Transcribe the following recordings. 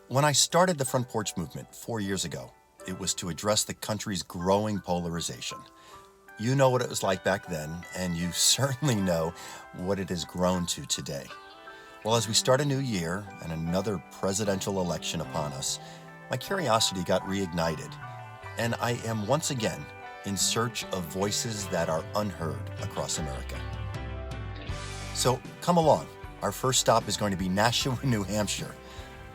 When I started the Front Porch Movement 4 years ago, it was to address the country's growing polarization. You know what it was like back then, and you certainly know what it has grown to today. Well, as we start a new year and another presidential election upon us, my curiosity got reignited, and I am once again in search of voices that are unheard across America. So come along. Our first stop is going to be Nashua, New Hampshire,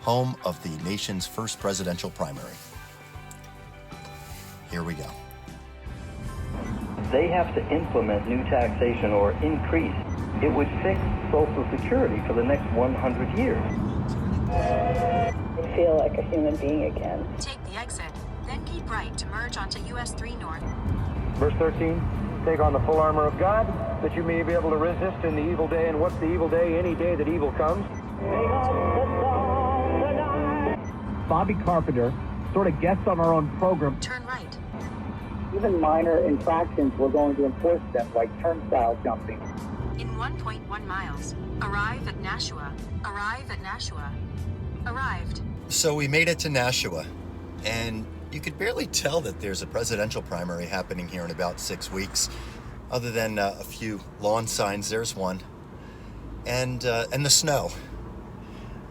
home of the nation's first presidential primary. Here we go. They have to implement new taxation or increase. It would fix Social Security for the next 100 years. I feel like a human being again. Take the exit, then keep right to merge onto US 3 North. Verse 13, take on the full armor of God, that you may be able to resist in the evil day. And what's the evil day? Any day that evil comes. Bobby Carpenter sort of guest on our own program. Turn right. Even minor infractions, we're going to enforce them, like turnstile jumping. In 1.1 miles, arrive at Nashua. Arrive at Nashua. Arrived. So we made it to Nashua, and you could barely tell that there's a presidential primary happening here in about 6 weeks, other than a few lawn signs. There's one, and the snow.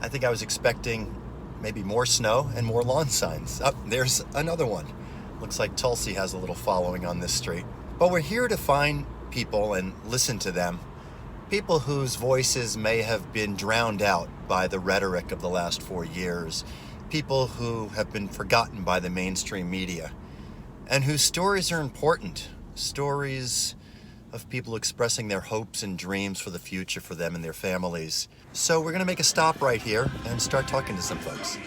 I think I was expecting maybe more snow and more lawn signs. Oh, there's another one. Looks like Tulsi has a little following on this street. But we're here to find people and listen to them. People whose voices may have been drowned out by the rhetoric of the last 4 years. People who have been forgotten by the mainstream media. And whose stories are important. Stories of people expressing their hopes and dreams for the future for them and their families. So we're gonna make a stop right here and start talking to some folks.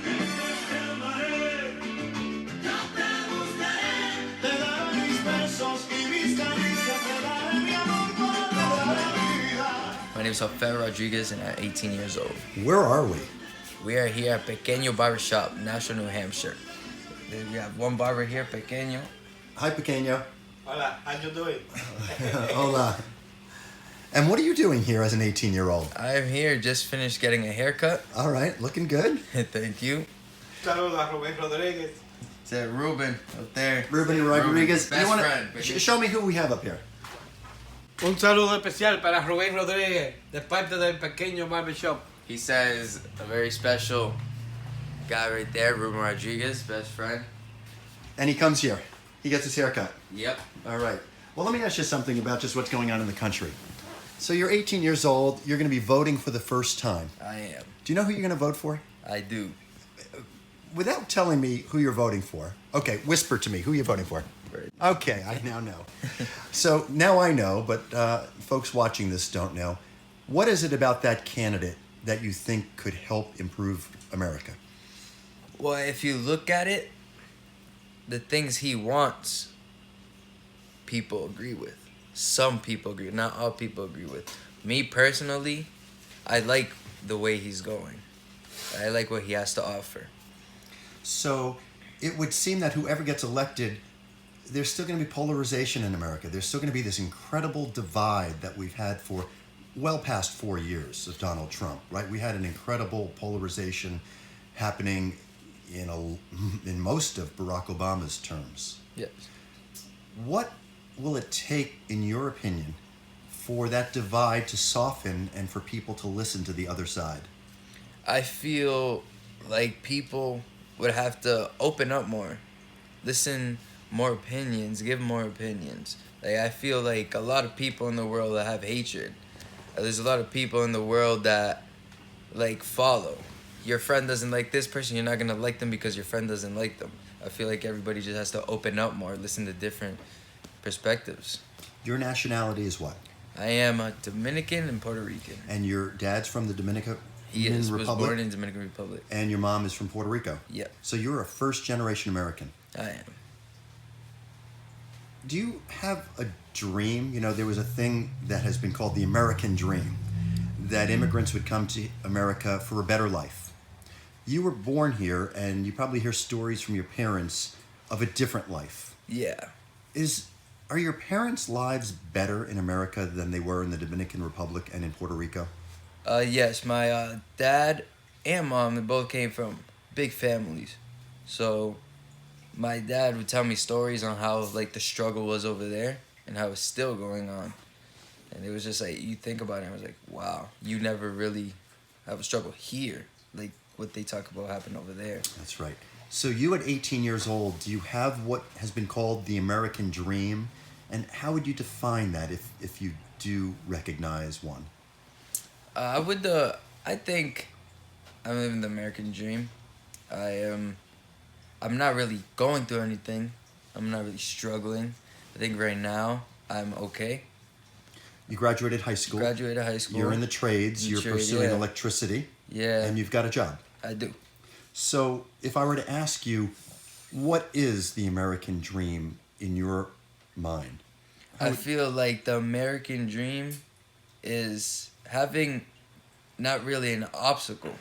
My name is Jafet Rodriquez and I'm 18 years old. Where are we? We are here at Pequeño Barbershop, Nashua, New Hampshire. We have one barber here, Pequeño. Hi, Pequeño. Hola, how you doing? Hola. And what are you doing here as an 18-year-old? I'm here, just finished getting a haircut. All right, looking good. Thank you. Saludos a Rubén Rodríguez. It's Ruben up there. Ruben Rodriguez. Best friend. Show me who we have up here. Un saludo especial para Rubén Rodríguez, de parte del Pequeño Barbershop. He says a very special guy right there, Ruben Rodriguez, best friend. And he comes here. He gets his haircut. Yep. All right. Well, let me ask you something about just what's going on in the country. So you're 18 years old. You're going to be voting for the first time. I am. Do you know who you're going to vote for? I do. Without telling me who you're voting for. Okay, whisper to me. Who are you voting for? Okay, I now know. So now I know, but folks watching this don't know. What is it about that candidate that you think could help improve America? Well, if you look at it, the things he wants, people agree with. Some people agree, not all people agree with. Me personally, I like the way he's going. I like what he has to offer. So it would seem that whoever gets elected, there's still going to be polarization in America. There's still going to be this incredible divide that we've had for well past 4 years of Donald Trump, right? We had an incredible polarization happening in most of Barack Obama's terms. Yes. What will it take, in your opinion, for that divide to soften and for people to listen to the other side? I feel like people would have to open up more, listen more opinions, give more opinions. Like, I feel like a lot of people in the world that have hatred. There's a lot of people in the world that, like, follow. Your friend doesn't like this person, you're not going to like them because your friend doesn't like them. I feel like everybody just has to open up more, listen to different perspectives. Your nationality is what? I am a Dominican and Puerto Rican. And your dad's from the Dominican was Republic? born in Dominican Republic. And your mom is from Puerto Rico? Yeah. So you're a first-generation American. I am. Do you have a dream? You know, there was a thing that has been called the American dream, that immigrants would come to America for a better life. You were born here, and you probably hear stories from your parents of a different life. Yeah. Are your parents' lives better in America than they were in the Dominican Republic and in Puerto Rico? Yes, my dad and mom, they both came from big families. So my dad would tell me stories on how like the struggle was over there and how it's still going on. And it was just like, you think about it, I was like, wow, you never really have a struggle here. Like what they talk about happened over there. That's right. So you at 18 years old, do you have what has been called the American dream? And how would you define that if you do recognize one? I think I'm living the American dream. I'm not really going through anything. I'm not really struggling. I think right now I'm okay. You graduated high school. Graduated high school. You're in the trades. You're pursuing yeah. electricity. Yeah. And you've got a job. I do. So if I were to ask you, what is the American dream in your mind? I feel like the American dream is having not really an obstacle,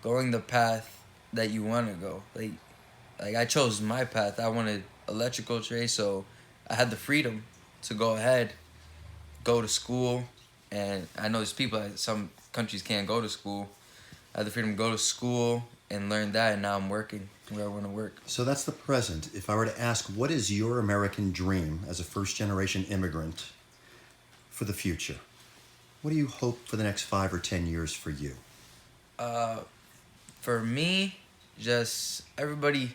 going the path that you want to go. Like I chose my path. I wanted electrical trade, so I had the freedom to go ahead, go to school, and I know there's people that some countries can't go to school. I had the freedom to go to school and learn that, and now I'm working where I want to work. So that's the present. If I were to ask, what is your American dream as a first-generation immigrant for the future? What do you hope for the next 5 or 10 years for you? For me, just everybody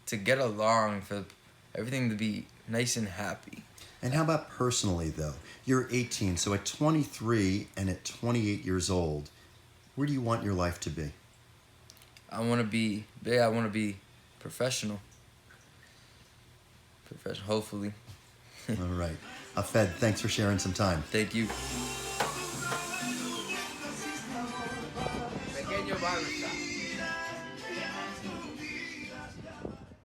to get along, for everything to be nice and happy. And how about personally, though? You're 18, so at 23 and at 28 years old, where do you want your life to be? I want to be big. I want to be professional. Hopefully. All right. Jafet, thanks for sharing some time. Thank you.